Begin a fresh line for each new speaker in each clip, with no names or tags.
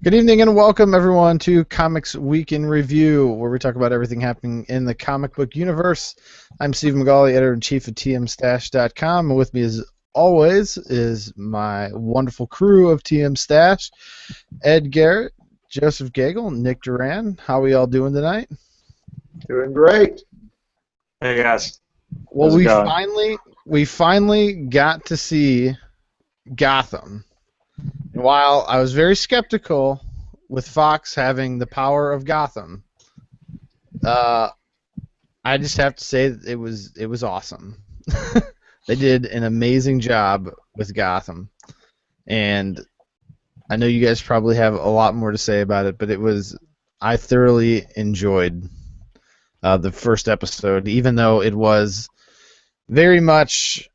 Good evening and welcome everyone to Comics Week in Review, where we talk about everything happening in the comic book universe. I'm Steve McGauley, editor-in-chief of TMStash.com, and with me as always is my wonderful crew of TMStash, Ed Garrett, Joseph Gagel, Nick Duran. How are we all doing tonight?
Doing great.
Hey guys.
Well,
How's it
we
going?
finally got to see Gotham. And while I was very skeptical with Fox having the power of Gotham, I just have to say that it was awesome. They did an amazing job with Gotham, and I know you guys probably have a lot more to say about it, but I thoroughly enjoyed the first episode, even though it was very much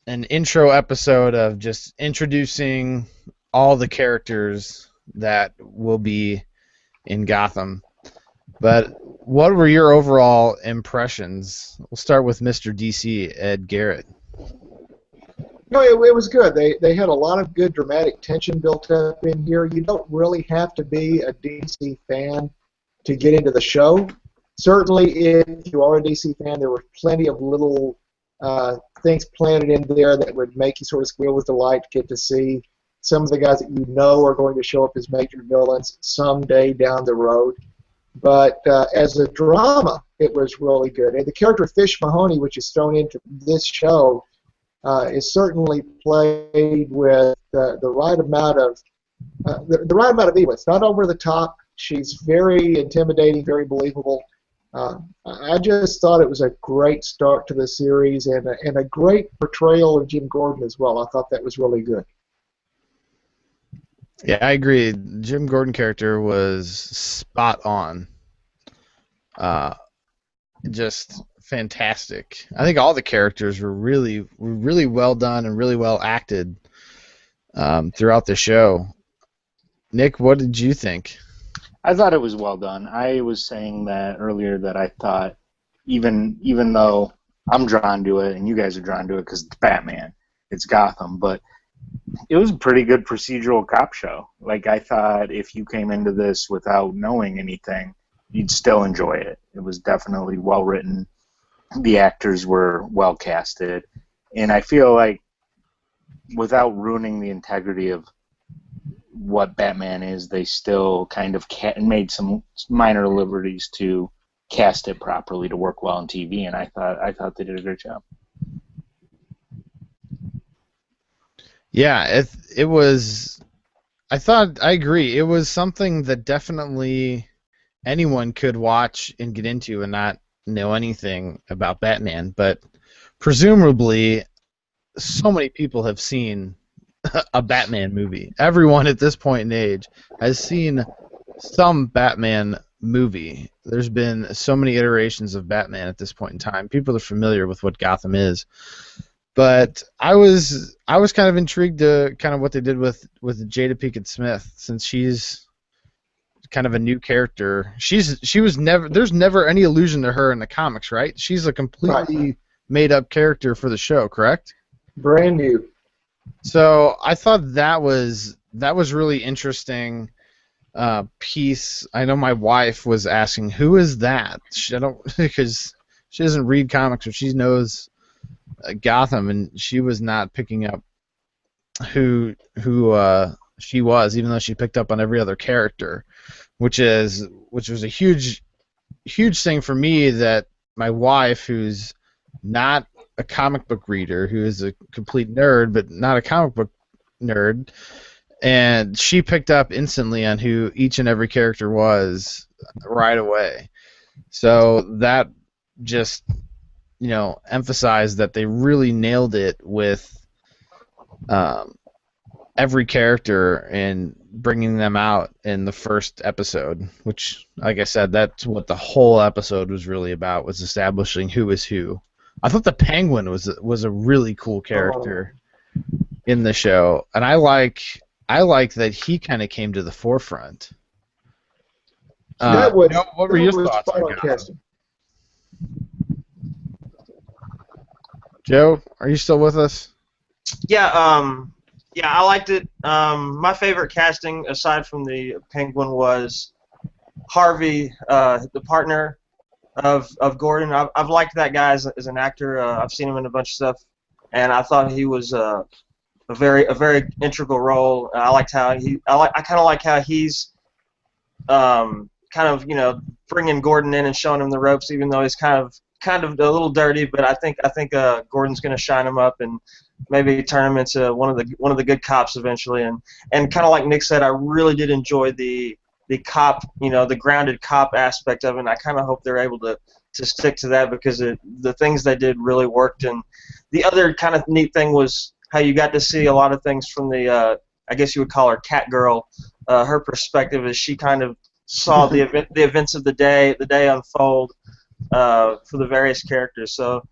an intro episode of just introducing all the characters that will be in Gotham. But what were your overall impressions? We'll start with Mr. DC, Ed Garrett.
No, it was good. They had a lot of good dramatic tension built up in here. You don't really have to be a DC fan to get into the show. Certainly, if you are a DC fan, there were plenty of little things planted in there that would make you sort of squeal with delight to get to see some of the guys that you know are going to show up as major villains someday down the road. But as a drama, it was really good. And the character Fish Mahoney, which is thrown into this show, is certainly played with the right amount of the right amount of evil. It's not over the top. She's very intimidating, very believable. I just thought it was a great start to the series and a great portrayal of Jim Gordon as well. I thought that was really good.
Yeah, I agree. Jim Gordon character was spot on. Just fantastic. I think all the characters were really well done and really well acted throughout the show. Nick, what did you think?
I thought it was well done. I was saying that earlier that I thought even though I'm drawn to it and you guys are drawn to it because it's Batman, it's Gotham, but it was a pretty good procedural cop show. Like, I thought if you came into this without knowing anything, you'd still enjoy it. It was definitely well written. The actors were well casted. And I feel like without ruining the integrity of what Batman is, they still kind of made some minor liberties to cast it properly to work well on TV, and I thought they did a great job.
Yeah, it was. I agree. It was something that definitely anyone could watch and get into and not know anything about Batman, but presumably so many people have seen a Batman movie. Everyone at this point in age has seen some Batman movie. There's been so many iterations of Batman at this point in time. People are familiar with what Gotham is. But I was kind of intrigued to kind of what they did with Jada Pinkett Smith, since she's kind of a new character. There's never any allusion to her in the comics, right? She's a completely made up character for the show, correct?
Brand new.
So I thought that was really interesting piece. I know my wife was asking, "Who is that?" Because she doesn't read comics, but she knows Gotham, and she was not picking up who she was, even though she picked up on every other character, which was a huge thing for me, that my wife, who's not a comic book reader, who is a complete nerd but not a comic book nerd, and she picked up instantly on who each and every character was right away. So that just emphasized that they really nailed it with every character and bringing them out in the first episode, which, like I said, that's what the whole episode was really about, was establishing who is who. I thought the Penguin was a really cool character in the show, and I like that he kind of came to the forefront. What were your thoughts on Gotham? Joe, are you still with us?
Yeah, Yeah, I liked it. My favorite casting, aside from the Penguin, was Harvey, the partner of Gordon. I've liked that guy as an actor. I've seen him in a bunch of stuff, and I thought he was a very integral role. I liked how I kind of like how he's kind of bringing Gordon in and showing him the ropes, even though he's kind of a little dirty. But I think Gordon's going to shine him up and maybe turn him into one of the good cops eventually. And kind of like Nick said, I really did enjoy the cop, the grounded cop aspect of it. And I kind of hope they're able to stick to that because the things they did really worked. And the other kind of neat thing was how you got to see a lot of things from the I guess you would call her Catgirl, her perspective as she kind of saw the events of the day unfold for the various characters. So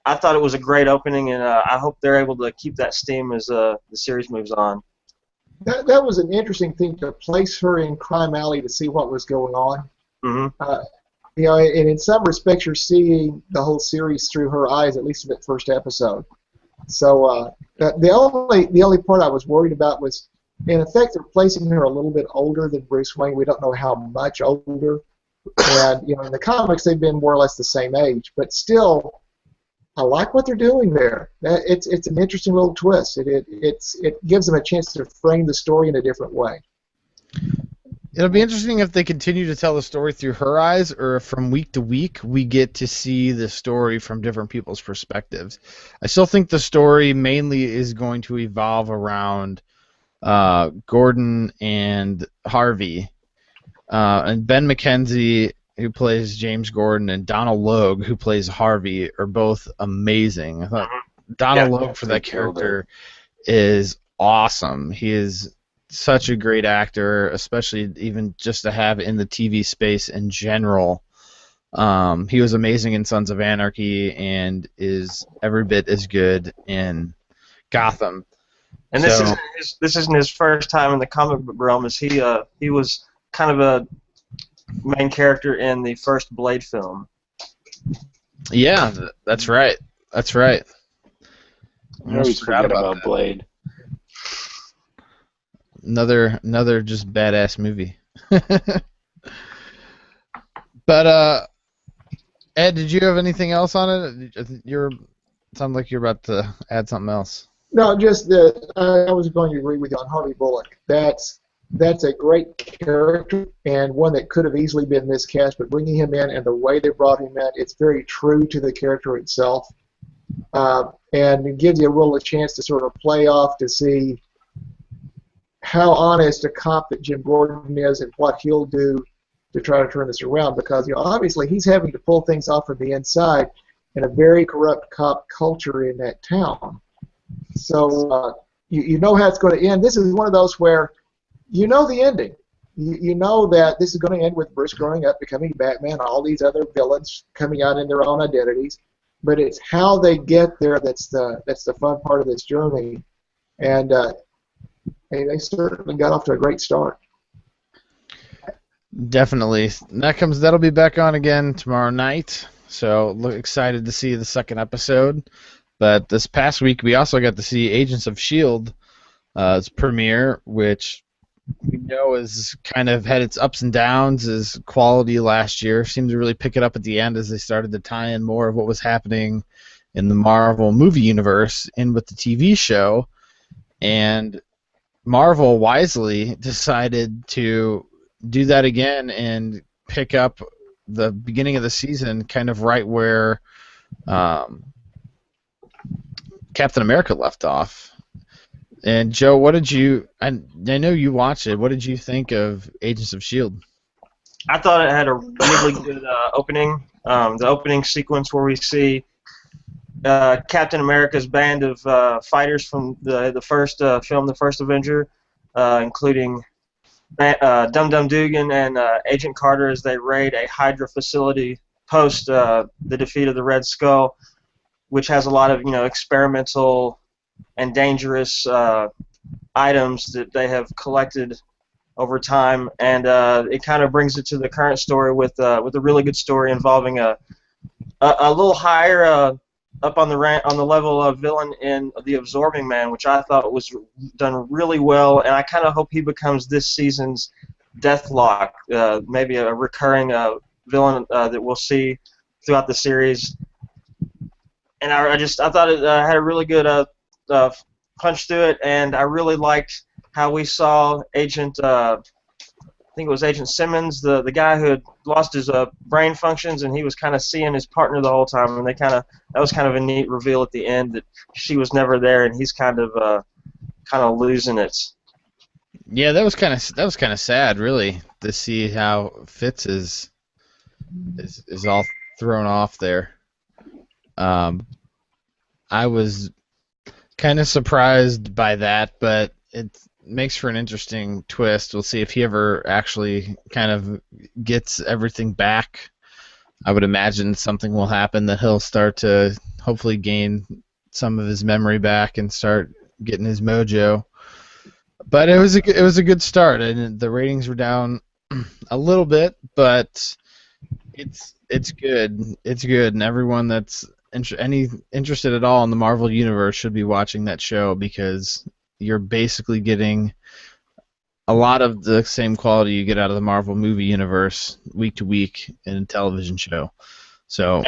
I thought it was a great opening, and I hope they're able to keep that steam as the series moves on.
That was an interesting thing to place her in Crime Alley to see what was going on.
Mm-hmm.
And in some respects, you're seeing the whole series through her eyes, at least in that first episode. So the only part I was worried about was, in effect, they're placing her a little bit older than Bruce Wayne. We don't know how much older. And in the comics, they've been more or less the same age, but still, I like what they're doing there. It's an interesting little twist. It gives them a chance to frame the story in a different way.
It'll be interesting if they continue to tell the story through her eyes, or if from week to week we get to see the story from different people's perspectives. I still think the story mainly is going to evolve around Gordon and Harvey, and Ben McKenzie, who plays James Gordon, and Donald Logue, who plays Harvey, are both amazing. I thought Donald Logue for that character is awesome. He is such a great actor, especially even just to have in the TV space in general. He was amazing in Sons of Anarchy and is every bit as good in Gotham.
And this isn't his first time in the comic book realm. As he was kind of a main character in the first Blade film.
Yeah, that's right. That's right.
I always forget about Blade.
Another just badass movie. But Ed, did you have anything else on it? Sound like you're about to add something else.
No, just that I was going to agree with you on Harvey Bullock. That's a great character and one that could have easily been miscast, but bringing him in and the way they brought him in, it's very true to the character itself, and it gives you a chance to sort of play off to see how honest a cop that Jim Gordon is and what he'll do to try to turn this around, because obviously he's having to pull things off from the inside in a very corrupt cop culture in that town. So you know how it's going to end. This is one of those where you know the ending. You know that this is going to end with Bruce growing up, becoming Batman, all these other villains coming out in their own identities, but it's how they get there that's the fun part of this journey, and they certainly got off to a great start.
Definitely. That'll be back on again tomorrow night, so excited to see the second episode. But this past week we also got to see Agents of S.H.I.E.L.D. Its premiere, which we know has kind of had its ups and downs as quality last year. Seemed to really pick it up at the end as they started to tie in more of what was happening in the Marvel movie universe in with the TV show. And Marvel wisely decided to do that again and pick up the beginning of the season kind of right where Captain America left off. And Joe, what did you? I know you watched it. What did you think of Agents of S.H.I.E.L.D.?
I thought it had a really good opening. The opening sequence where we see Captain America's band of fighters from the first film, the first Avenger, including Dum Dum Dugan and Agent Carter as they raid a Hydra facility post the defeat of the Red Skull, which has a lot of experimental and dangerous items that they have collected over time, and it kind of brings it to the current story with a really good story involving a little higher up on the level of villain in The Absorbing Man, which I thought was done really well, and I kind of hope he becomes this season's Deathlock, maybe a recurring villain that we'll see throughout the series. And I thought it had a really good punch to it, and I really liked how we saw Agent. I think it was Agent Simmons, the guy who had lost his brain functions, and he was kind of seeing his partner the whole time, and that was kind of a neat reveal at the end that she was never there, and he's kind of losing it.
Yeah, that was kind of sad, really, to see how Fitz is all thrown off there. I was kind of surprised by that, but it makes for an interesting twist. We'll see if he ever actually kind of gets everything back. I would imagine something will happen that he'll start to hopefully gain some of his memory back and start getting his mojo. But it was a good start, and the ratings were down a little bit, but it's good. It's good, and everyone that's interested at all in the Marvel Universe should be watching that show, because you're basically getting a lot of the same quality you get out of the Marvel movie universe week to week in a television show. So,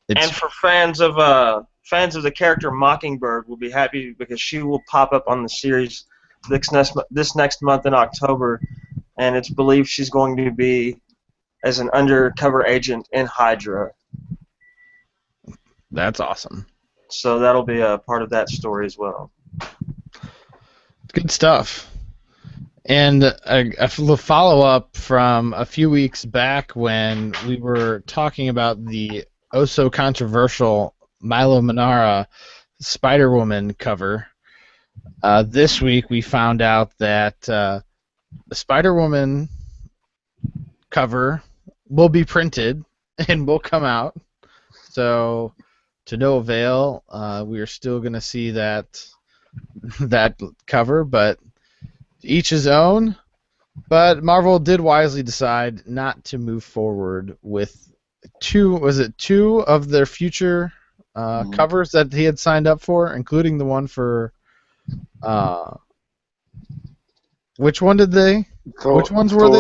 and for fans of the character Mockingbird, will be happy because she will pop up on the series this next month in October, and it's believed she's going to be as an undercover agent in Hydra.
That's awesome.
So that'll be a part of that story as well.
Good stuff. And a follow-up from a few weeks back when we were talking about the oh-so-controversial Milo Manara Spider-Woman cover. This week we found out that the Spider-Woman cover will be printed and will come out. So, to no avail, we are still going to see that cover, but each his own. But Marvel did wisely decide not to move forward with two of their future covers that he had signed up for, including the one for which ones were they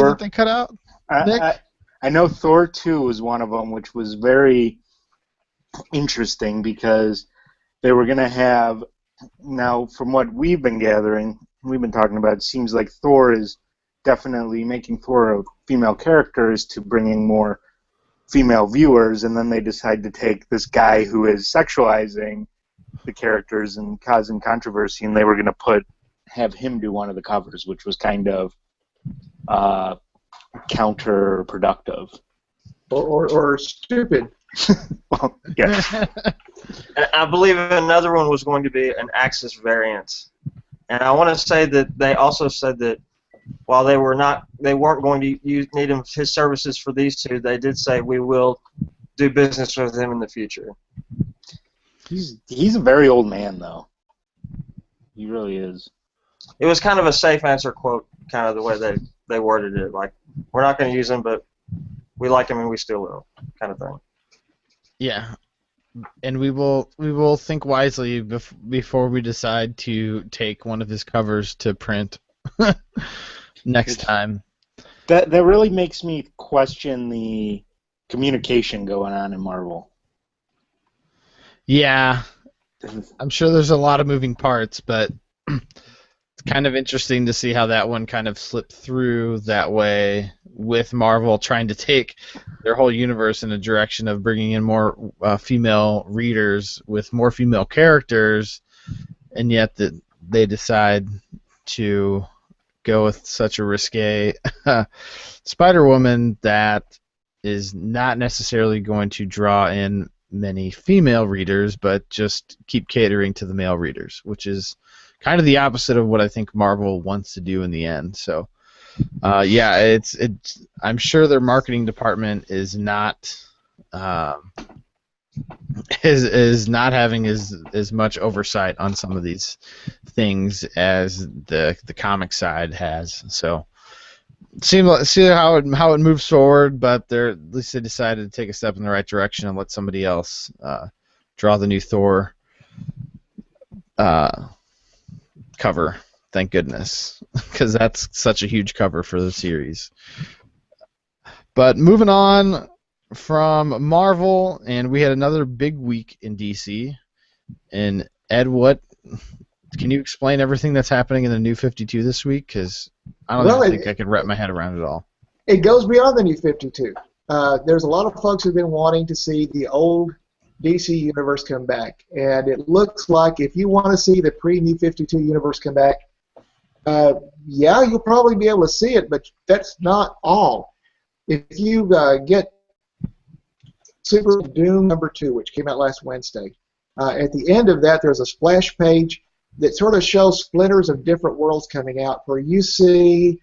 that they cut out? Nick?
I know Thor 2 was one of them, which was very interesting because they were going to have, now from what we've been gathering, we've been talking about, it seems like Thor is definitely making Thor a female character is to bring in more female viewers, and then they decide to take this guy who is sexualizing the characters and causing controversy, and they were going to have him do one of the covers, which was kind of counterproductive.
Or stupid.
Well, yes.
I believe another one was going to be an Axis variant. And I want to say that they also said that while they weren't going to need his services for these two, they did say we will do business with him in the future.
He's a very old man, though. He really is.
It was kind of a safe answer quote, kind of the way they worded it. Like, we're not going to use him, but we like him and we still will, kind of thing.
Yeah, and we will think wisely before we decide to take one of his covers to print next time.
That really makes me question the communication going on in Marvel.
Yeah, I'm sure there's a lot of moving parts, but it's kind of interesting to see how that one kind of slipped through that way, with Marvel trying to take their whole universe in a direction of bringing in more female readers with more female characters, and yet that they decide to go with such a risque Spider-Woman that is not necessarily going to draw in many female readers, but just keep catering to the male readers, which is kind of the opposite of what I think Marvel wants to do in the end. So, yeah, it's. I'm sure their marketing department is not is not having as much oversight on some of these things as the comic side has. So, see how it moves forward, but at least they decided to take a step in the right direction and let somebody else draw the new Thor cover. Thank goodness, because that's such a huge cover for the series. But moving on from Marvel, and we had another big week in DC. And Ed, what can you explain everything that's happening in the New 52 this week? Because I don't even think I could wrap my head around it all.
It goes beyond the New 52. There's a lot of folks who've been wanting to see the old DC universe come back, and it looks like if you want to see the pre-New 52 universe come back, yeah, you'll probably be able to see it, but that's not all. If you get Super Doom #2, which came out last Wednesday, at the end of that, there's a splash page that sort of shows splinters of different worlds coming out, where you see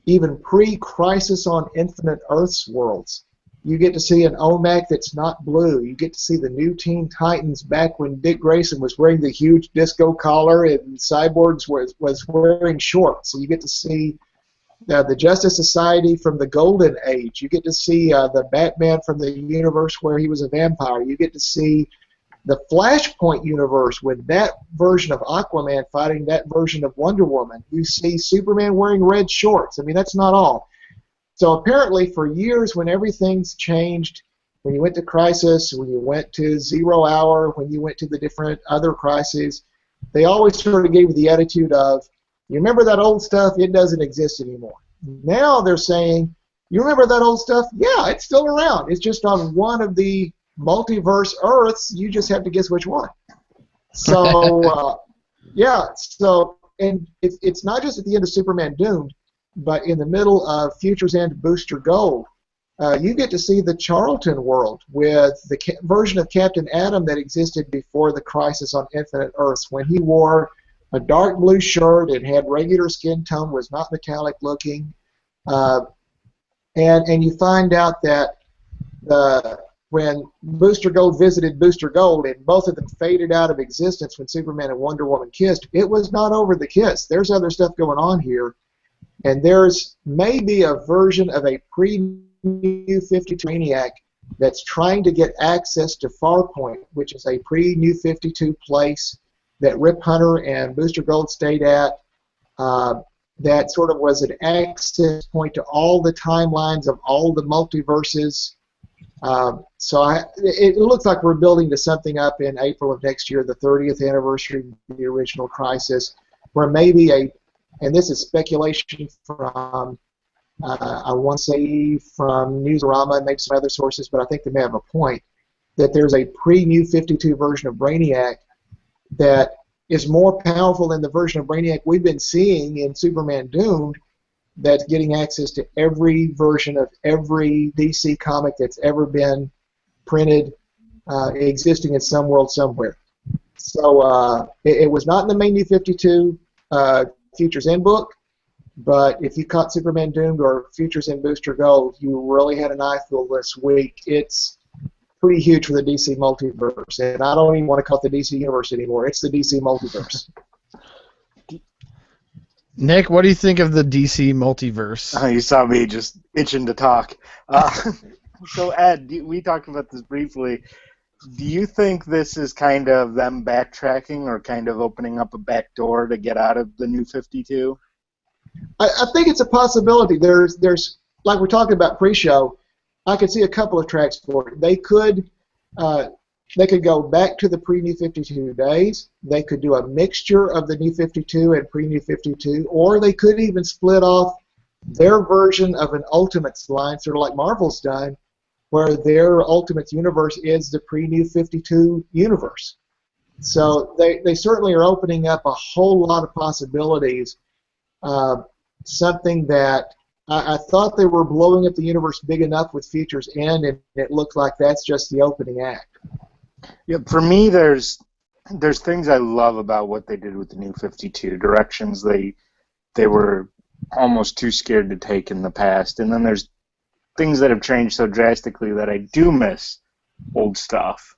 even pre-Crisis on Infinite Earths worlds. You get to see an OMAC that's not blue. You get to see the new Teen Titans back when Dick Grayson was wearing the huge disco collar and Cyborgs was wearing shorts. So you get to see the Justice Society from the Golden Age. You get to see the Batman from the universe where he was a vampire. You get to see the Flashpoint universe with that version of Aquaman fighting that version of Wonder Woman. You see Superman wearing red shorts. I mean, that's not all. So apparently for years when everything's changed, when you went to Crisis, when you went to 0 Hour, when you went to the different other crises, they always sort of gave you the attitude of, you remember that old stuff? It doesn't exist anymore. Now they're saying, you remember that old stuff? Yeah, it's still around. It's just on one of the multiverse Earths. You just have to guess which one. So, yeah. So, and it's not just at the end of Superman Doomed, but in the middle of Future's End Booster Gold, you get to see the Charlton world with the version of Captain Atom that existed before the Crisis on Infinite Earths, when he wore a dark blue shirt, it had regular skin tone, was not metallic looking, and you find out that when Booster Gold visited Booster Gold and both of them faded out of existence when Superman and Wonder Woman kissed, it was not over the kiss. There's other stuff going on here, and there's maybe a version of a pre-New 52 Maniac that's trying to get access to Farpoint, which is a pre-New 52 place that Rip Hunter and Booster Gold stayed at, that sort of was an access point to all the timelines of all the multiverses. It looks like we're building to something up in April of next year, the 30th anniversary of the original Crisis, where maybe and this is speculation from, I want to say from Newsarama and maybe some other sources, but I think they may have a point, that there's a pre-New 52 version of Brainiac that is more powerful than the version of Brainiac we've been seeing in Superman Doomed, that's getting access to every version of every DC comic that's ever been printed, existing in some world somewhere. So it was not in the main New 52 Futures End book, but if you caught Superman Doomed or Futures End Booster Gold, you really had an eyeful this week. It's pretty huge for the DC multiverse, and I don't even want to call it the DC universe anymore. It's the DC multiverse.
Nick, what do you think of the DC multiverse?
You saw me just itching to talk. So, Ed, we talked about this briefly. Do you think this is kind of them backtracking or kind of opening up a back door to get out of the New 52?
I think it's a possibility. There's like we're talking about pre-show, I could see a couple of tracks for it. They could go back to the pre-New 52 days. They could do a mixture of the New 52 and pre-New 52, or they could even split off their version of an Ultimates line, sort of like Marvel's done, where their Ultimates universe is the pre-New 52 universe. So they certainly are opening up a whole lot of possibilities, something that I thought they were blowing up the universe big enough with Futures End, and it looks like that's just the opening act.
Yeah, for me, there's things I love about what they did with the New 52, directions they were almost too scared to take in the past, and then there's things that have changed so drastically that I do miss old stuff.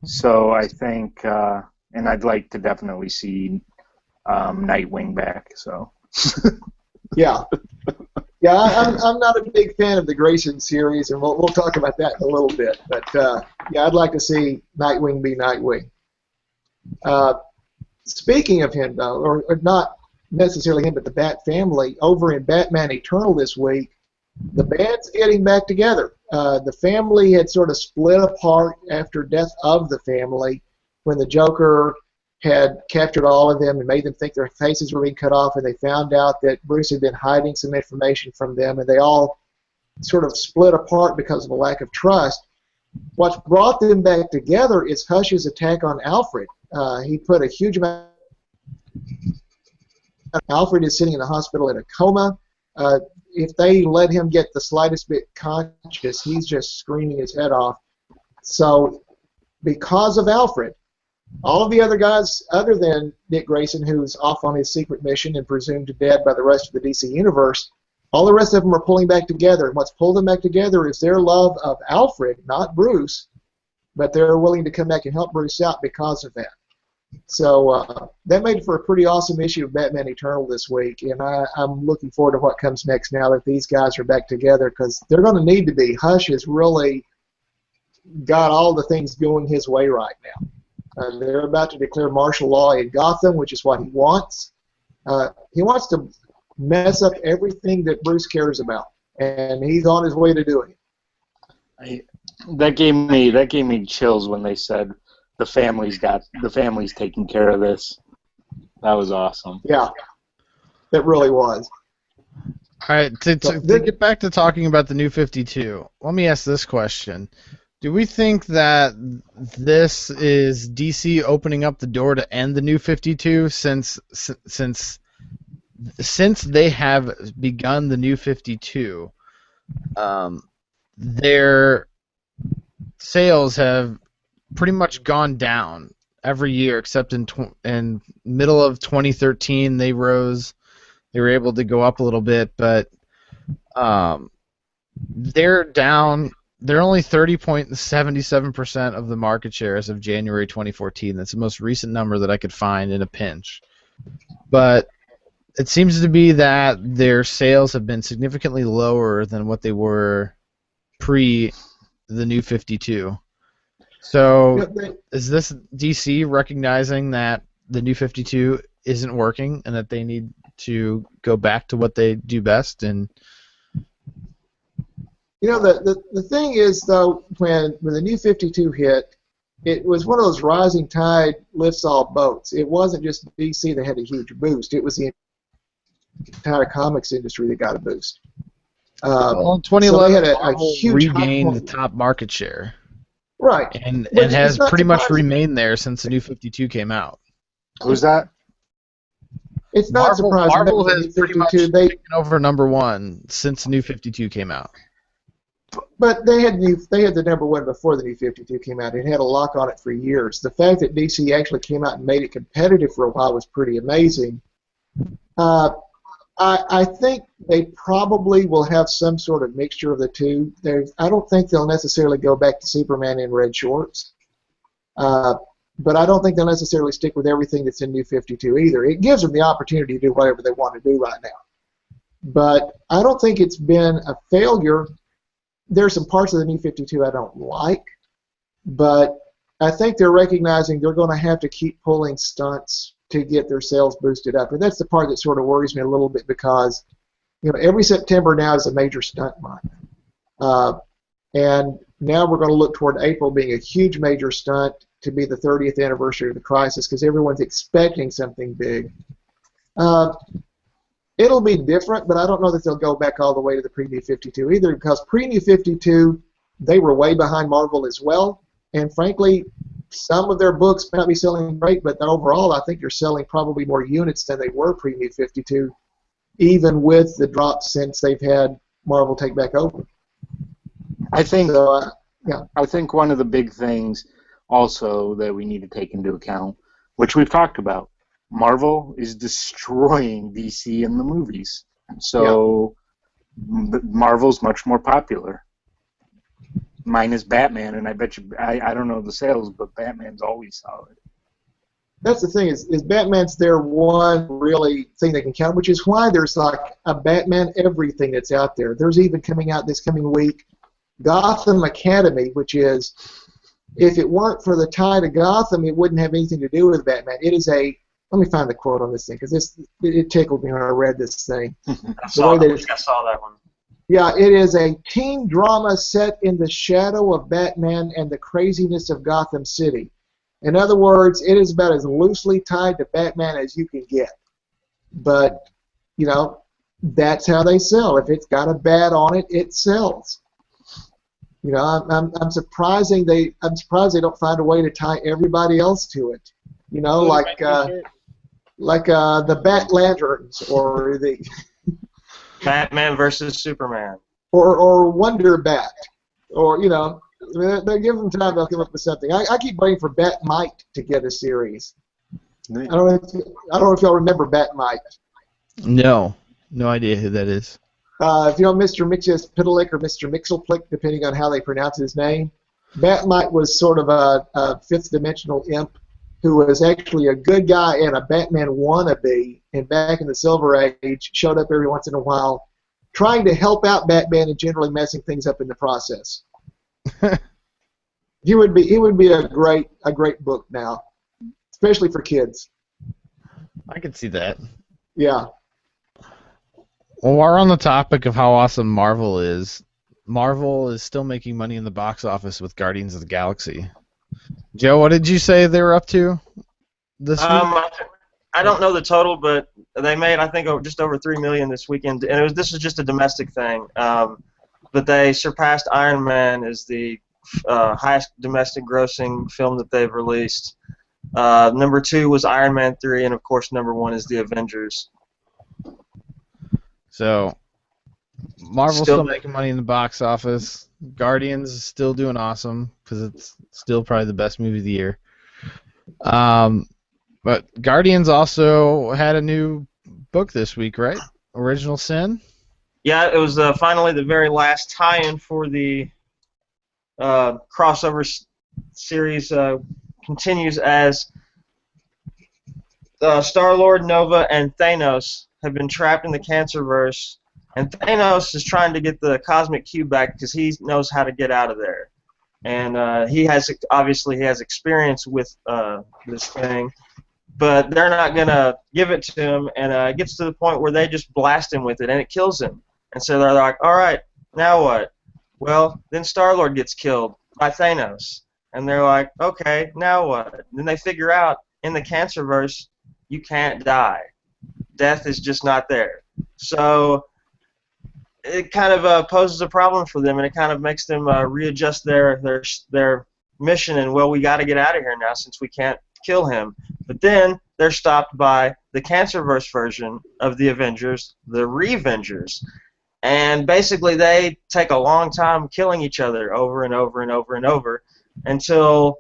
So I think, and I'd like to definitely see Nightwing back. So.
Yeah. Yeah, I'm not a big fan of the Grayson series, and we'll talk about that in a little bit. But yeah, I'd like to see Nightwing be Nightwing. Speaking of him, though, or not necessarily him, but the Bat family, over in Batman Eternal this week, the band's getting back together. The family had sort of split apart after death of the family when the Joker had captured all of them and made them think their faces were being cut off, and they found out that Bruce had been hiding some information from them, and they all sort of split apart because of a lack of trust. What's brought them back together is Hush's attack on Alfred. He put a huge amount. Alfred is sitting in the hospital in a coma. If they let him get the slightest bit conscious, he's just screaming his head off. So, because of Alfred, all of the other guys, other than Dick Grayson, who's off on his secret mission and presumed dead by the rest of the DC universe, all the rest of them are pulling back together. And what's pulled them back together is their love of Alfred, not Bruce, but they're willing to come back and help Bruce out because of that. So that made for a pretty awesome issue of Batman Eternal this week, and I'm looking forward to what comes next now that these guys are back together, because they're going to need to be. Hush has really got all the things going his way right now. They're about to declare martial law in Gotham, which is what he wants. He wants to mess up everything that Bruce cares about, and he's on his way to doing it.
That gave me chills when they said the family's taking care of this. That was awesome.
Yeah, that really was.
All right, to get back to talking about the New 52, let me ask this question. Do we think that this is DC opening up the door to end the New 52 since they have begun the New 52, their sales have pretty much gone down every year except in middle of 2013 they rose. They were able to go up a little bit, but they're down. They're only 30.77% of the market share as of January 2014. That's the most recent number that I could find in a pinch. But it seems to be that their sales have been significantly lower than what they were pre the New 52. So is this DC recognizing that the New 52 isn't working and that they need to go back to what they do best? And
the thing is, though, when the New 52 hit, it was one of those rising tide lifts all boats. It wasn't just DC that had a huge boost. It was the entire comics industry that got a boost.
Well, in 2011,
so they had a huge
regained the top market share.
Right.
And has pretty much remained there since the New 52 came out.
Who's that?
It's not surprising.
Marvel has pretty much taken over number one since the New 52 came out.
But they had the number one before the New 52 came out. It had a lock on it for years. The fact that DC actually came out and made it competitive for a while was pretty amazing. I think they probably will have some sort of mixture of the two. I don't think they'll necessarily go back to Superman in red shorts. But I don't think they'll necessarily stick with everything that's in New 52 either. It gives them the opportunity to do whatever they want to do right now. But I don't think it's been a failure. There's some parts of the New 52 I don't like, but I think they're recognizing they're going to have to keep pulling stunts to get their sales boosted up. And that's the part that sort of worries me a little bit, because every September now is a major stunt month. And now we're going to look toward April being a huge major stunt to be the 30th anniversary of the Crisis, because everyone's expecting something big. It'll be different, but I don't know that they'll go back all the way to the pre-New 52 either, because pre-New 52, they were way behind Marvel as well. And frankly, some of their books may not be selling great, but overall, I think they're selling probably more units than they were pre-New 52, even with the drops since they've had Marvel take back over.
I think
so, yeah.
I think one of the big things also that we need to take into account, which we've talked about, Marvel is destroying DC in the movies. So Marvel's much more popular. Mine is Batman, and I bet you, I don't know the sales, but Batman's always solid.
That's the thing is Batman's their one really thing they can count, which is why there's like a Batman everything that's out there. There's even coming out this coming week Gotham Academy, which is, if it weren't for the tie to Gotham, it wouldn't have anything to do with Batman. It is a, let me find the quote on this thing, because it tickled me when I read this thing.
I saw that one.
Yeah, it is a teen drama set in the shadow of Batman and the craziness of Gotham City. In other words, it is about as loosely tied to Batman as you can get. But, you know, that's how they sell. If it's got a bat on it, it sells. You know, I'm surprised they don't find a way to tie everybody else to it. You know, like the Bat Lanterns or the
Batman versus Superman.
or Wonder Bat, or, you know, they give them time to come up with something. I keep waiting for Batmite to get a series. I don't know if y'all remember Batmite.
No idea who that is.
If you know Mr. Mixelplick or Mr. Mixelplick, depending on how they pronounce his name, Batmite was sort of a fifth-dimensional imp who was actually a good guy and a Batman wannabe, and back in the Silver Age showed up every once in a while trying to help out Batman and generally messing things up in the process. He would be a great book now, especially for kids.
I could see that.
Yeah.
Well, we're on the topic of how awesome Marvel is still making money in the box office with Guardians of the Galaxy. Joe, what did you say they were up to this week?
I don't know the total, but they made, I think, just over $3 million this weekend, and this was just a domestic thing. But they surpassed Iron Man as the highest domestic grossing film that they've released. Number 2 was Iron Man 3, and of course number 1 is The Avengers.
So, Marvel's still making money in the box office. Guardians is still doing awesome because it's still probably the best movie of the year. But Guardians also had a new book this week, right? Original Sin?
Yeah, it was finally the very last tie-in for the crossover series. Continues as Star-Lord, Nova, and Thanos have been trapped in the Cancerverse, and Thanos is trying to get the Cosmic Cube back because he knows how to get out of there. And he has experience with this thing, but they're not gonna give it to him, and it gets to the point where they just blast him with it, and it kills him. And so they're like, all right, now what? Well, then Star-Lord gets killed by Thanos, and they're like, okay, now what? And then they figure out in the Cancerverse you can't die. Death is just not there. So it kind of poses a problem for them, and it kind of makes them readjust their mission. And, well, we got to get out of here now since we can't kill him. But then they're stopped by the Cancerverse version of the Avengers, the Revengers. And basically they take a long time killing each other over and over and over and over until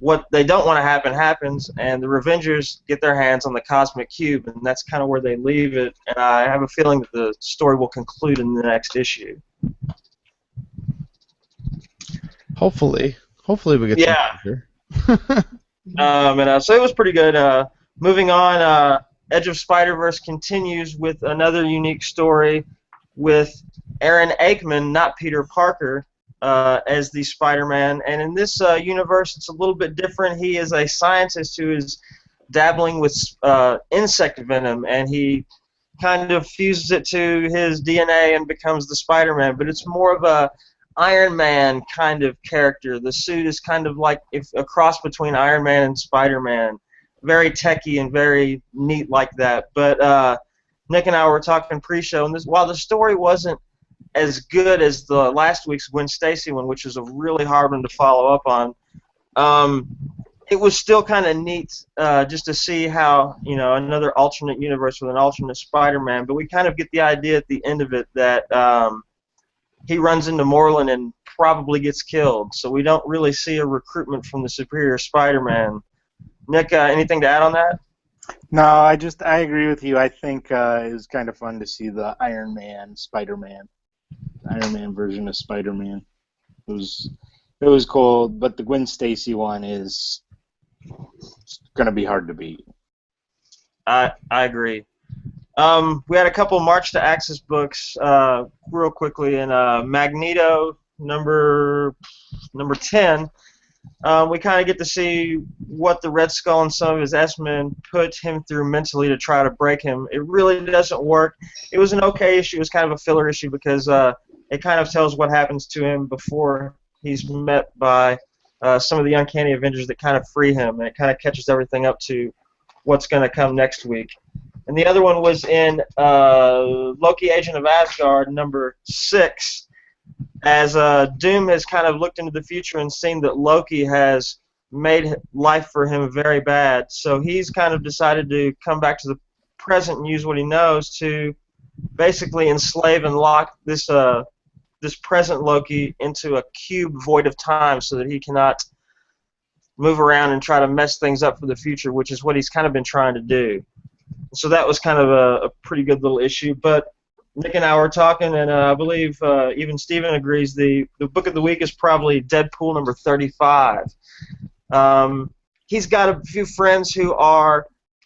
what they don't want to happen happens, and the Revengers get their hands on the Cosmic Cube, and that's kind of where they leave it. And I have a feeling that the story will conclude in the next issue.
Hopefully we get some
so it was pretty good. Moving on, Edge of Spider-Verse continues with another unique story with Aaron Aikman, not Peter Parker, as the Spider-Man. And in this universe, it's a little bit different. He is a scientist who is dabbling with insect venom, and he kind of fuses it to his DNA and becomes the Spider-Man. But it's more of a Iron Man kind of character. The suit is kind of like a cross between Iron Man and Spider-Man. Very techy and very neat like that. But Nick and I were talking pre-show, and while the story wasn't as good as the last week's Gwen Stacy one, which was a really hard one to follow up on, it was still kind of neat just to see how, you know, another alternate universe with an alternate Spider-Man. But we kind of get the idea at the end of it that he runs into Moreland and probably gets killed. So we don't really see a recruitment from the Superior Spider-Man. Nick, anything to add on that?
No, I agree with you. I think it was kind of fun to see the Iron Man version of Spider-Man. It was cool, but the Gwen Stacy one is going to be hard to beat.
I agree. We had a couple March to Axis books real quickly, and Magneto number 10. We kind of get to see what the Red Skull and some of his S-Men put him through mentally to try to break him. It really doesn't work. It was an okay issue. It was kind of a filler issue because it kind of tells what happens to him before he's met by some of the Uncanny Avengers that kind of free him, and it kind of catches everything up to what's going to come next week. And the other one was in Loki, Agent of Asgard, number 6, as Doom has kind of looked into the future and seen that Loki has made life for him very bad. So he's kind of decided to come back to the present and use what he knows to basically enslave and lock this present Loki into a cube void of time so that he cannot move around and try to mess things up for the future, which is what he's kind of been trying to do. So that was kind of a pretty good little issue. But Nick and I were talking, and I believe even Steven agrees the book of the week is probably Deadpool number 35. He's got a few friends who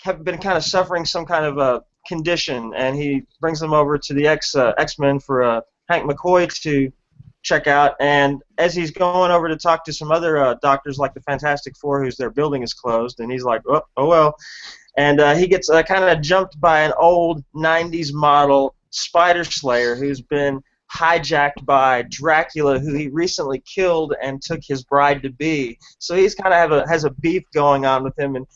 have been kind of suffering some kind of a condition, and he brings them over to the X-Men for Hank McCoy to check out. And as he's going over to talk to some other doctors like the Fantastic Four, whose their building is closed, and he's like, oh well. And he gets kind of jumped by an old 90s model Spider Slayer who's been hijacked by Dracula, who he recently killed and took his bride-to-be. So he's kind of has a beef going on with him, and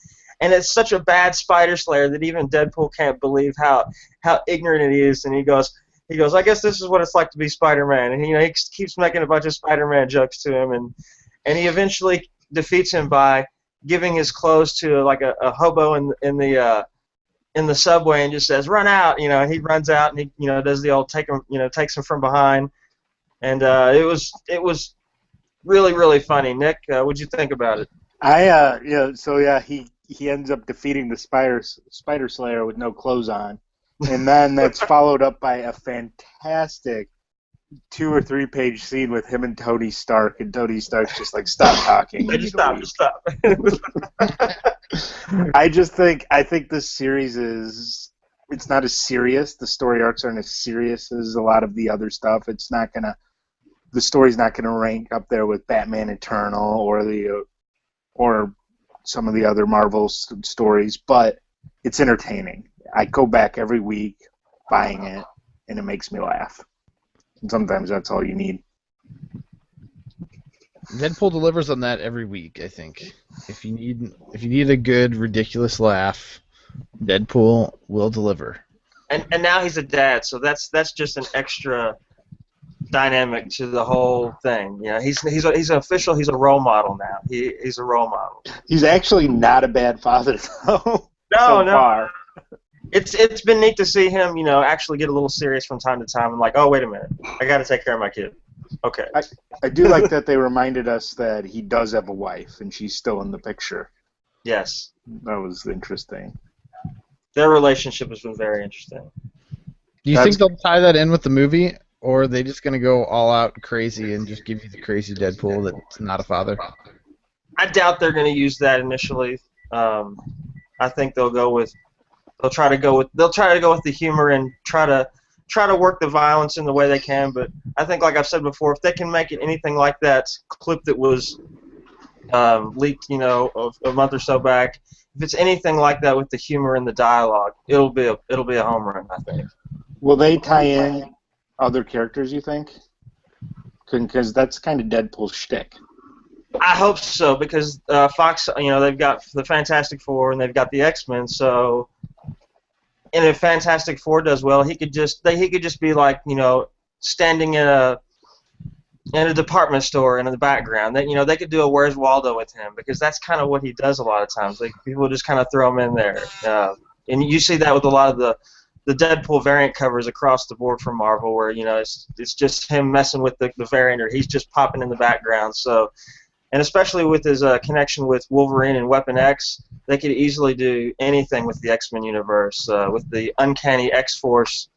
it's such a bad Spider Slayer that even Deadpool can't believe how ignorant it is. And he goes, I guess this is what it's like to be Spider-Man. And he keeps making a bunch of Spider-Man jokes to him, and he eventually defeats him by giving his clothes to like a hobo in the subway and just says, "Run out!" And he runs out and he does the old takes him from behind, and it was really, really funny. Nick, what'd you think about it?
He ends up defeating the Spider Slayer with no clothes on, and then that's followed up by a fantastic 2 or 3 page scene with him and Tony Stark, and Tony Stark's just like, stop talking.
Just stop.
I think this series it's not as serious. The story arcs aren't as serious as a lot of the other stuff. The story's not gonna rank up there with Batman Eternal or some of the other Marvel stories, but it's entertaining. I go back every week buying it, and it makes me laugh. And sometimes that's all you need.
Deadpool delivers on that every week, I think. If you need a good, ridiculous laugh, Deadpool will deliver.
And now he's a dad, so that's just an extra dynamic to the whole thing. He's an official. He's a role model now. He's a role model.
He's actually not a bad father, though.
No.
Far.
It's been neat to see him, actually get a little serious from time to time. I'm like, oh, wait a minute, I got to take care of my kid. Okay.
I do like that they reminded us that he does have a wife, and she's still in the picture.
Yes.
That was interesting.
Their relationship has been very interesting.
Do you think they'll tie that in with the movie, or are they just going to go all out crazy and just give you the crazy Deadpool that's not a father?
I doubt they're going to use that initially. I think they'll try to go with the humor and try to work the violence in the way they can. But I think, like I've said before, if they can make it anything like that clip that was leaked, a month or so back, if it's anything like that with the humor and the dialogue, it'll be a home run, I think.
Will they tie in other characters, you think? Because that's kind of Deadpool's shtick.
I hope so, because Fox, they've got the Fantastic Four and they've got the X-Men. So, and if Fantastic Four does well, he could just be like, standing in a department store in the background. They could do a Where's Waldo with him, because that's kind of what he does a lot of times. People just kind of throw him in there, and you see that with a lot of the Deadpool variant covers across the board from Marvel, where it's just him messing with the variant, or he's just popping in the background. So. And especially with his connection with Wolverine and Weapon X, they could easily do anything with the X-Men universe. With the Uncanny X-Force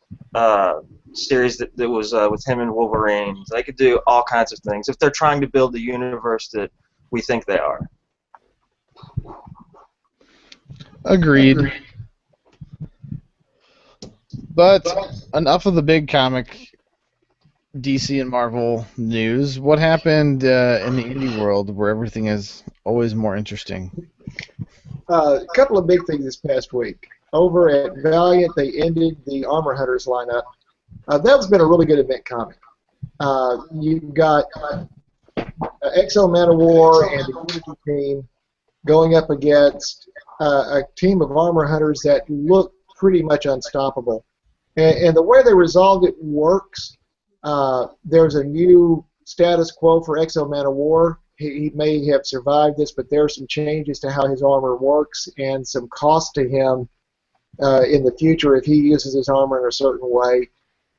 series that was with him and Wolverine, they could do all kinds of things if they're trying to build the universe that we think they are.
Agreed. But enough of the big comic DC and Marvel news. What happened in the indie world where everything is always more interesting?
A couple of big things this past week. Over at Valiant, they ended the Armor Hunters lineup. That's been a really good event comic. You've got XO Man of War and the Unity team going up against a team of Armor Hunters that look pretty much unstoppable. And the way they resolved it works. There's a new status quo for XO Man of War. He may have survived this, but there are some changes to how his armor works and some cost to him in the future if he uses his armor in a certain way.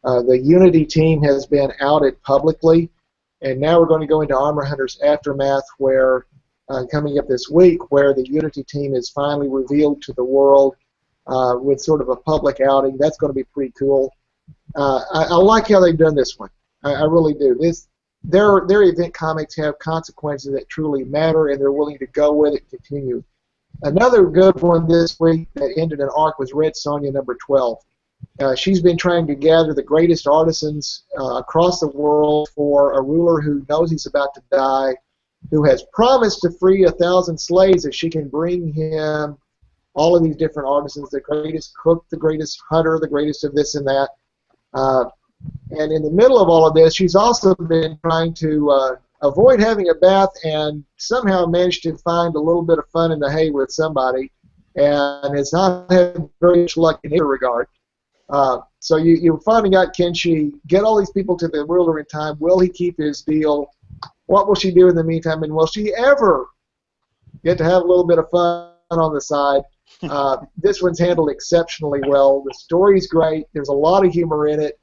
The Unity team has been outed publicly, and now we're going to go into Armor Hunters Aftermath, where coming up this week, where the Unity team is finally revealed to the world with sort of a public outing. That's going to be pretty cool. I like how they've done this one. I really do. Their event comics have consequences that truly matter, and they're willing to go with it and continue. Another good one this week that ended an arc was Red Sonja number 12. She's been trying to gather the greatest artisans across the world for a ruler who knows he's about to die, who has promised to free 1,000 slaves if she can bring him all of these different artisans, the greatest cook, the greatest hunter, the greatest of this and that. And in the middle of all of this, she's also been trying to avoid having a bath and somehow managed to find a little bit of fun in the hay with somebody, and has not had very much luck in either regard. So you're finding out, can she get all these people to the ruler in time? Will he keep his deal? What will she do in the meantime? And will she ever get to have a little bit of fun on the side? This one's handled exceptionally well. The story's great. There's a lot of humor in it.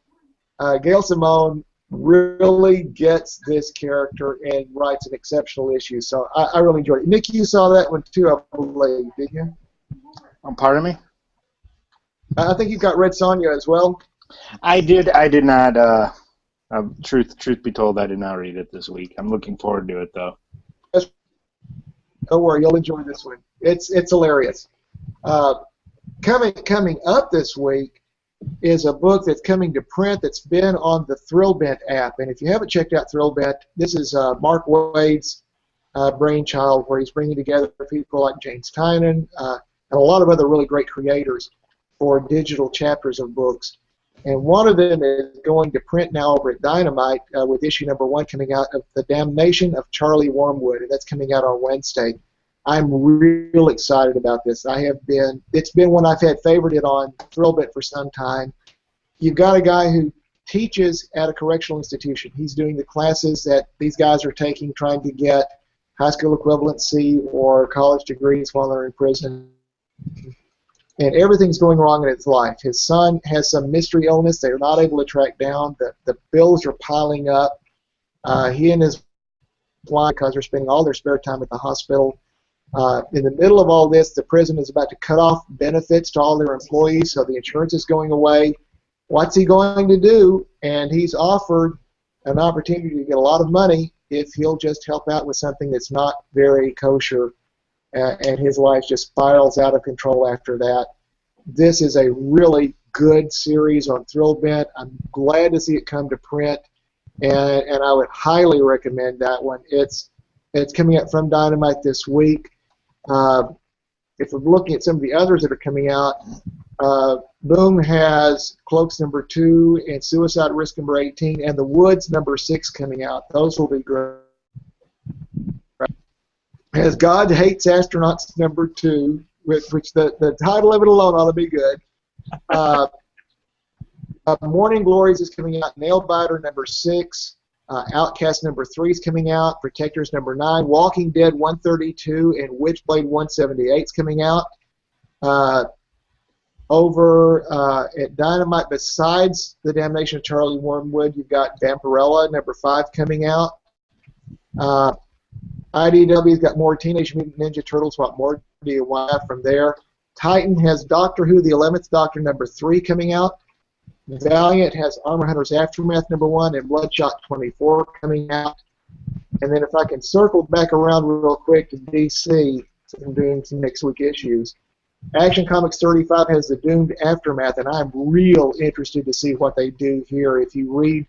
Gail Simone really gets this character and writes an exceptional issue. So I really enjoyed it. Nick, you saw that one too, I believe, didn't you?
Pardon me?
I think you got Red Sonja as well.
I did not. Truth be told, I did not read it this week. I'm looking forward to it though.
Don't worry, you'll enjoy this one. It's hilarious. Coming up this week is a book that's coming to print that's been on the Thrillbent app. And if you haven't checked out Thrillbent, this is Mark Waid's brainchild, where he's bringing together people like James Tynan and a lot of other really great creators for digital chapters of books. And one of them is going to print now over at Dynamite with issue number 1 coming out of The Damnation of Charlie Wormwood, and that's coming out on Wednesday. I'm real excited about this. It's been one I've had favorited on Thrillbit for some time. You've got a guy who teaches at a correctional institution. He's doing the classes that these guys are taking, trying to get high school equivalency or college degrees while they're in prison. And everything's going wrong in his life. His son has some mystery illness they're not able to track down. The bills are piling up. He and his wife, because they're spending all their spare time at the hospital. In the middle of all this, the prison is about to cut off benefits to all their employees, so the insurance is going away. What's he going to do? And he's offered an opportunity to get a lot of money if he'll just help out with something that's not very kosher, and his life just spirals out of control after that. This is a really good series on Thrillbent. I'm glad to see it come to print, and I would highly recommend that one. It's coming out from Dynamite this week. If we're looking at some of the others that are coming out, Boom has Cloaks number 2 and Suicide Risk number 18 and The Woods number 6 coming out. Those will be great. Has God Hates Astronauts number 2, which the title of it alone ought to be good. Morning Glories is coming out. Nailbiter number 6. Outcast number 3 is coming out. Protectors number 9. Walking Dead 132 and Witchblade 178 is coming out. Over at Dynamite, besides The Damnation of Charlie Wormwood, you've got Vampirella number 5 coming out. IDW's got more Teenage Mutant Ninja Turtles. What more do you want from there? Titan has Doctor Who, the 11th Doctor number 3 coming out. Valiant has Armor Hunters Aftermath number 1 and Bloodshot 24 coming out. And then if I can circle back around real quick to DC, so I'm doing some next week issues. Action Comics 35 has the Doomed Aftermath, and I'm real interested to see what they do here. If you read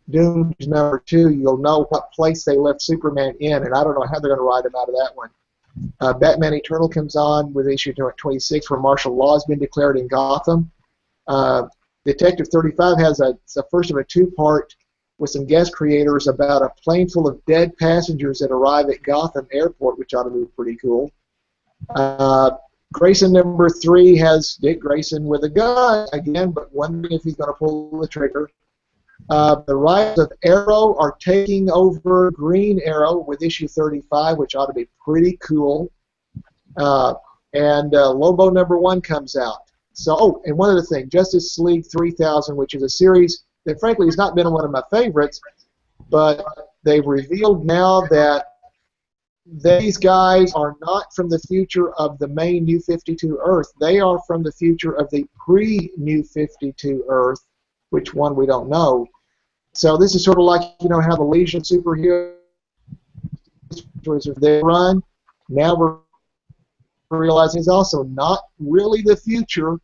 Doomed #2, you'll know what place they left Superman in, and I don't know how they're going to ride him out of that one. Batman Eternal comes on with issue 26, where martial law has been declared in Gotham. Detective 35 has it's the first of a two-part with some guest creators about a plane full of dead passengers that arrive at Gotham Airport, which ought to be pretty cool. Grayson #3 has Dick Grayson with a gun again, but wondering if he's going to pull the trigger. The Rise of Arrow are taking over Green Arrow with issue 35, which ought to be pretty cool. And Lobo #1 comes out. So, oh, and one other thing, Justice League 3000, which is a series that frankly has not been one of my favorites, but they've revealed now that these guys are not from the future of the main New 52 Earth. They are from the future of the pre-New 52 Earth, which one we don't know. So this is sort of like, you know, how the Legion of Superheroes they run. Now we're realizing it's also not really the future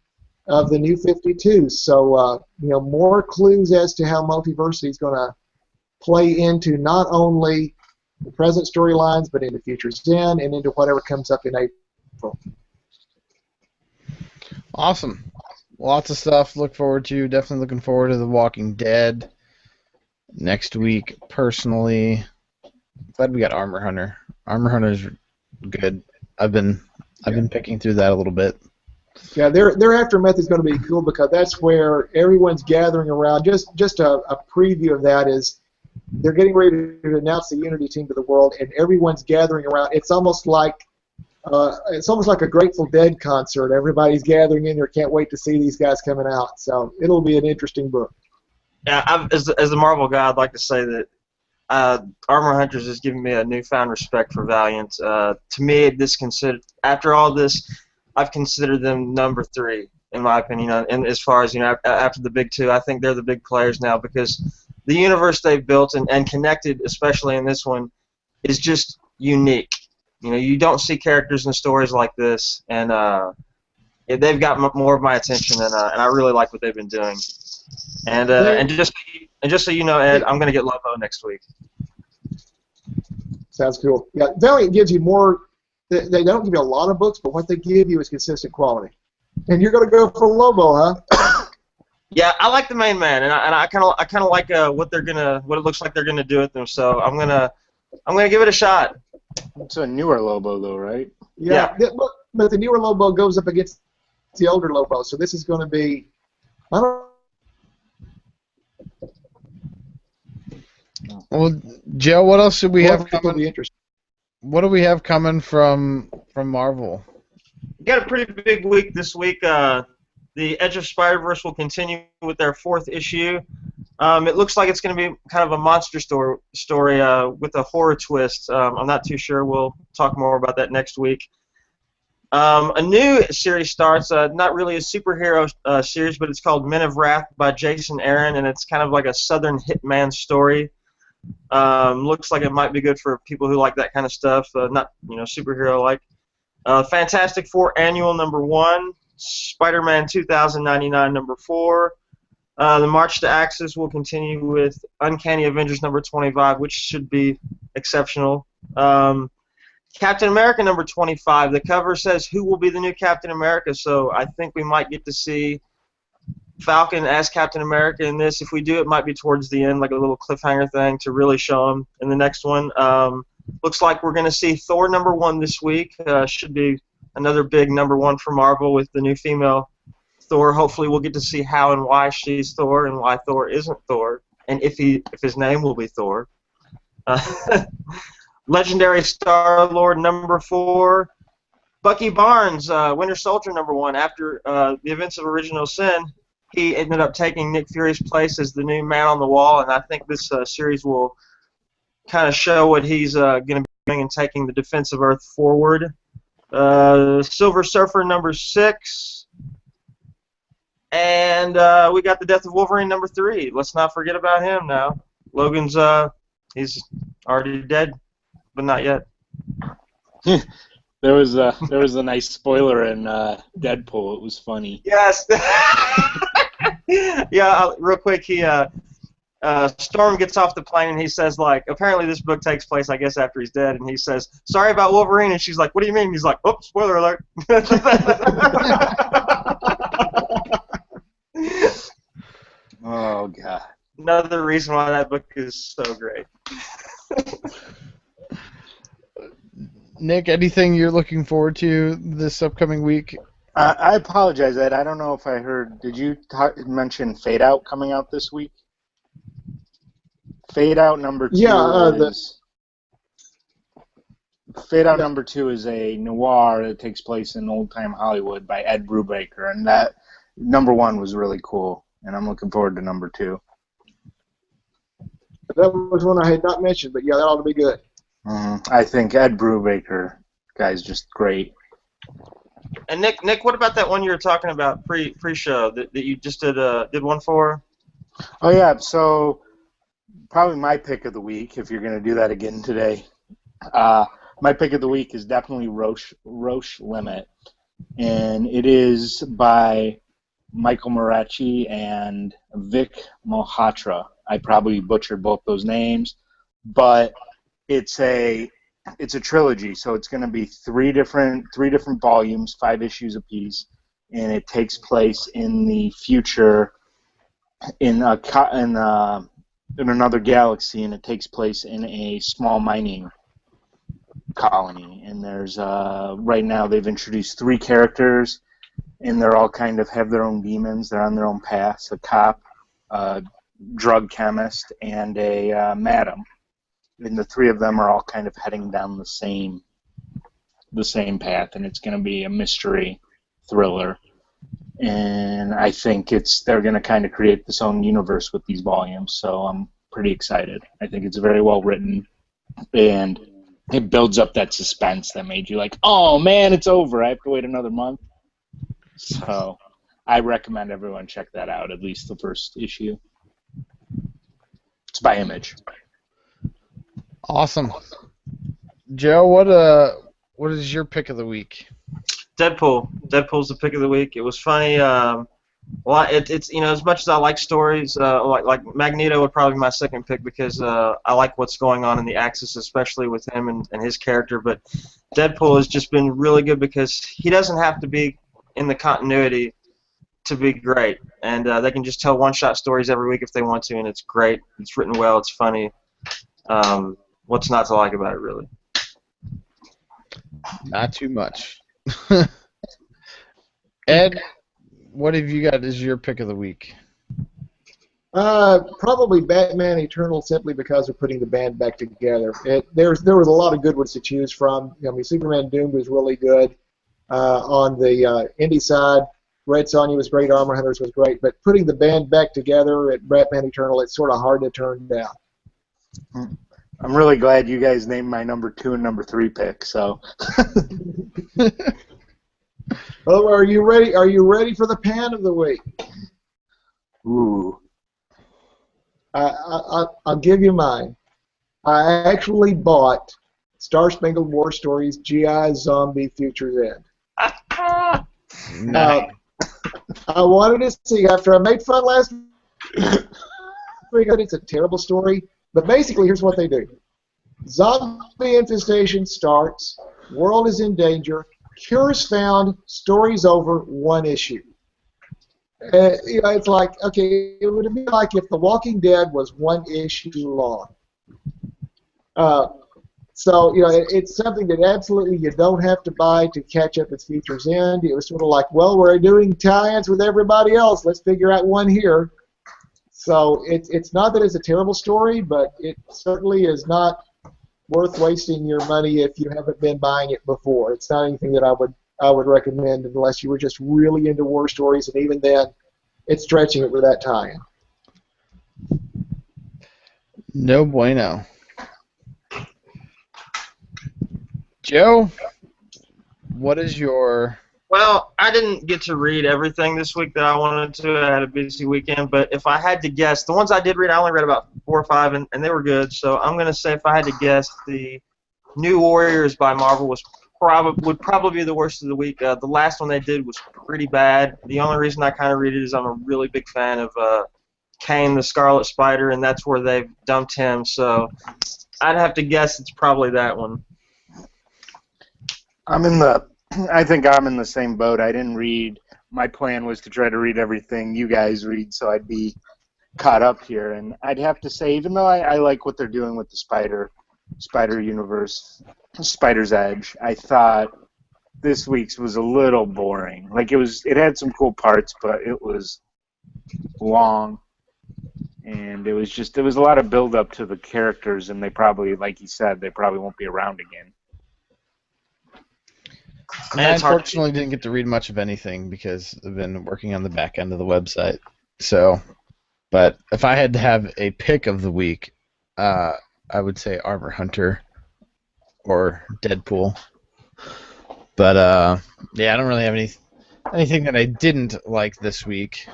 of the New 52. So, you know, more clues as to how Multiversity is going to play into not only the present storylines, but into Future Zen and into whatever comes up in April.
Awesome. Lots of stuff to look forward to. Definitely looking forward to The Walking Dead next week. Personally, glad we got Armor Hunter. Armor Hunter's good. I've been picking through that a little bit.
Yeah, their aftermath is going to be cool because that's where everyone's gathering around. Just a preview of that is they're getting ready to announce the Unity team to the world, and everyone's gathering around. It's almost like a Grateful Dead concert. Everybody's gathering in there. Can't wait to see these guys coming out. So it'll be an interesting book.
Yeah, as a Marvel guy, I'd like to say that Armor Hunters has given me a newfound respect for Valiant. To me, after all this, I've considered them #3 in my opinion. And as far as, you know, after the big two, I think they're the big players now because the universe they've built and connected, especially in this one, is just unique. You know, you don't see characters in stories like this, and they've got more of my attention, and I really like what they've been doing. And just so you know, Ed, I'm going to get Lobo next week.
Sounds cool. Yeah, Valiant gives you more. They don't give you a lot of books, but what they give you is consistent quality. And you're going to go for Lobo, huh?
Yeah, I like the main man, and I kind of like what it looks like they're gonna do with them. So I'm gonna give it a shot.
It's a newer Lobo, though, right?
Yeah. But the newer Lobo goes up against the older Lobo, so this is going to be. I don't.
Well, Joe, what else should we have coming?
Be interesting.
What do we have coming from Marvel?
We got a pretty big week this week. The Edge of Spider-Verse will continue with their 4th issue. It looks like it's going to be kind of a monster story with a horror twist. I'm not too sure. We'll talk more about that next week. A new series starts, not really a superhero series, but it's called Men of Wrath by Jason Aaron, and it's kind of like a Southern hitman story. Looks like it might be good for people who like that kind of stuff, not, you know, superhero-like. Fantastic Four Annual #1, Spider-Man 2099 #4. The March to Axis will continue with Uncanny Avengers #25, which should be exceptional. Captain America #25. The cover says who will be the new Captain America, so I think we might get to see Falcon as Captain America in this. If we do, it might be towards the end, like a little cliffhanger thing to really show him in the next one. Looks like we're going to see Thor #1 this week. Should be another big #1 for Marvel with the new female Thor. Hopefully we'll get to see how and why she's Thor and why Thor isn't Thor, and if his name will be Thor. Legendary Star-Lord #4. Bucky Barnes, Winter Soldier #1. After the events of Original Sin, he ended up taking Nick Fury's place as the new Man on the Wall, and I think this series will kind of show what he's going to be doing and taking the Defense of Earth forward. Silver Surfer #6. And we got the Death of Wolverine #3. Let's not forget about him now. Logan's he's already dead, but not yet.
There was a nice spoiler in Deadpool. It was funny.
Yes. Yeah. Real quick, Storm gets off the plane and he says, like, apparently this book takes place, I guess, after he's dead, and he says, "Sorry about Wolverine," and she's like, "What do you mean?" He's like, "Oh, spoiler alert."
Oh God.
Another reason why that book is so great.
Nick, anything you're looking forward to this upcoming week?
I apologize, Ed. I don't know if I heard. Did you mention Fade Out coming out this week? Fade Out number 2 is. Fade Out number 2 is a noir that takes place in old-time Hollywood by Ed Brubaker, and that number 1 was really cool, and I'm looking forward to number 2.
That was one I had not mentioned, but yeah, that ought to be good.
I think Ed Brubaker, guy's just great.
And Nick, what about that one you were talking about pre-show that you just did one for?
Oh yeah, so probably my pick of the week, if you're going to do that again today. My pick of the week is definitely Roche Limit, and it is by Michael Marachi and Vic Malhotra. I probably butchered both those names, but it's a trilogy, so it's going to be three different volumes, 5 issues apiece, and it takes place in the future in another galaxy, and it takes place in a small mining colony. And there's right now they've introduced 3 characters, and they're all kind of have their own demons. They're on their own paths: a cop, a drug chemist, and a madam. And the 3 of them are all kind of heading down the same path, and it's going to be a mystery thriller. And I think they're going to kind of create this own universe with these volumes, so I'm pretty excited. I think it's very well written, and it builds up that suspense that made you like, oh man, it's over, I have to wait another month. So I recommend everyone check that out, at least the first issue. It's by Image.
Awesome. Joe, what is your pick of the week?
Deadpool. Deadpool's the pick of the week. It was funny. It's as much as I like stories, like Magneto would probably be my second pick because I like what's going on in the Axis, especially with him and his character. But Deadpool has just been really good because he doesn't have to be in the continuity to be great, and they can just tell one-shot stories every week if they want to, and it's great. It's written well. It's funny. What's not to like about it, really?
Not too much. Ed, what have you got as your pick of the week?
Probably Batman Eternal, simply because of putting the band back together. There was a lot of good ones to choose from. I mean, Superman Doom was really good. On the indie side, Red Sonja was great, Armor Hunters was great, but putting the band back together at Batman Eternal, it's sort of hard to turn down.
I'm really glad you guys named my number 2 and number 3 pick. So.
Oh, are you ready? Are you ready for the pan of the week?
Ooh.
I'll give you mine. I actually bought Star Spangled War Stories G.I. Zombie Future's End.
Nice.
I wanted to see, after I made fun last week, it's a terrible story, but basically here's what they do. Zombie infestation starts, world is in danger, cures found, story's over, 1 issue. It's like, okay, it would be like if The Walking Dead was 1 issue long. So, it's something that absolutely you don't have to buy to catch up with Future's End. It was sort of like, well, we're doing tie-ins with everybody else. Let's figure out one here. So it's not that it's a terrible story, but it certainly is not worth wasting your money if you haven't been buying it before. It's not anything that I would recommend unless you were just really into war stories, and even then, it's stretching it with that tie-in.
No bueno. Joe, what is your...
Well, I didn't get to read everything this week that I wanted to. I had a busy weekend, but if I had to guess, the ones I did read, I only read about 4 or 5, and they were good. So I'm going to say if I had to guess, the New Warriors by Marvel was would probably be the worst of the week. The last one they did was pretty bad. The only reason I kind of read it is I'm a really big fan of Kane the Scarlet Spider, and that's where they've dumped him. So I'd have to guess it's probably that one.
I think I'm in the same boat. I didn't read. My plan was to try to read everything you guys read, so I'd be caught up here. And I'd have to say, even though I like what they're doing with the Spider Universe, Spider's Edge, I thought this week's was a little boring. Like it had some cool parts, but it was long, and it was a lot of build up to the characters, and they probably, like you said, they probably won't be around again.
I unfortunately didn't get to read much of anything because I've been working on the back end of the website. So, but if I had to have a pick of the week, I would say Armor Hunter or Deadpool. But yeah, I don't really have anything that I didn't like this week.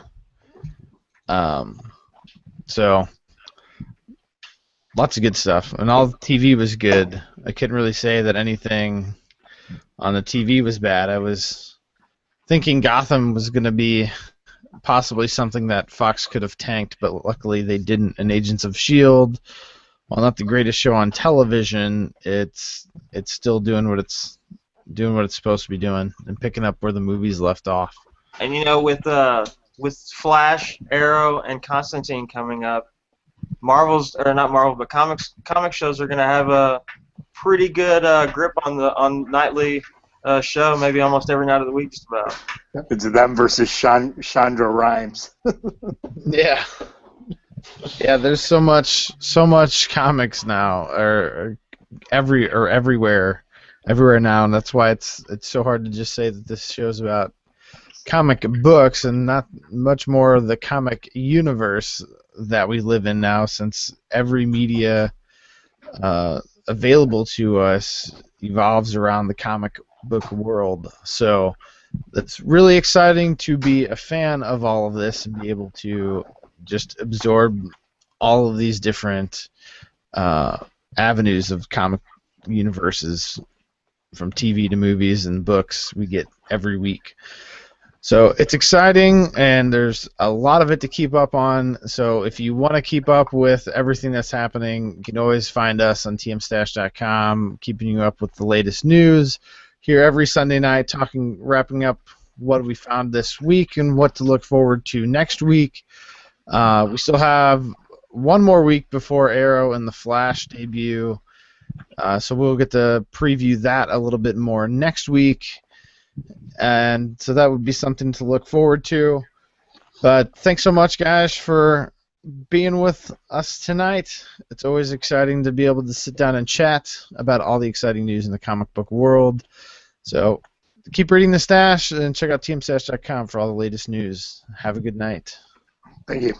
So lots of good stuff, and all the TV was good. I couldn't really say that anything on the TV was bad. I was thinking Gotham was going to be possibly something that Fox could have tanked, but luckily they didn't. And Agents of Shield, while not the greatest show on television, it's still doing what it's supposed to be doing and picking up where the movies left off.
And with Flash, Arrow, and Constantine coming up, comic shows are going to have a pretty good grip on nightly show, maybe almost every night of the week, just about.
It's them versus Chandra Rhimes.
Yeah. Yeah, there's so much comics now, or everywhere now, and that's why it's so hard to just say that this show's about comic books and not much more of the comic universe that we live in now, since every media available to us evolves around the comic book world. So it's really exciting to be a fan of all of this and be able to just absorb all of these different avenues of comic universes, from TV to movies and books we get every week. So it's exciting, and there's a lot of it to keep up on. So if you want to keep up with everything that's happening, you can always find us on TMStash.com, keeping you up with the latest news here every Sunday night, wrapping up what we found this week and what to look forward to next week. We still have one more week before Arrow and the Flash debut, so we'll get to preview that a little bit more next week. And so that would be something to look forward to. But thanks so much, guys, for being with us tonight. It's always exciting to be able to sit down and chat about all the exciting news in the comic book world. So keep reading the Stash and check out TMStash.com for all the latest news. Have a good night.
Thank you.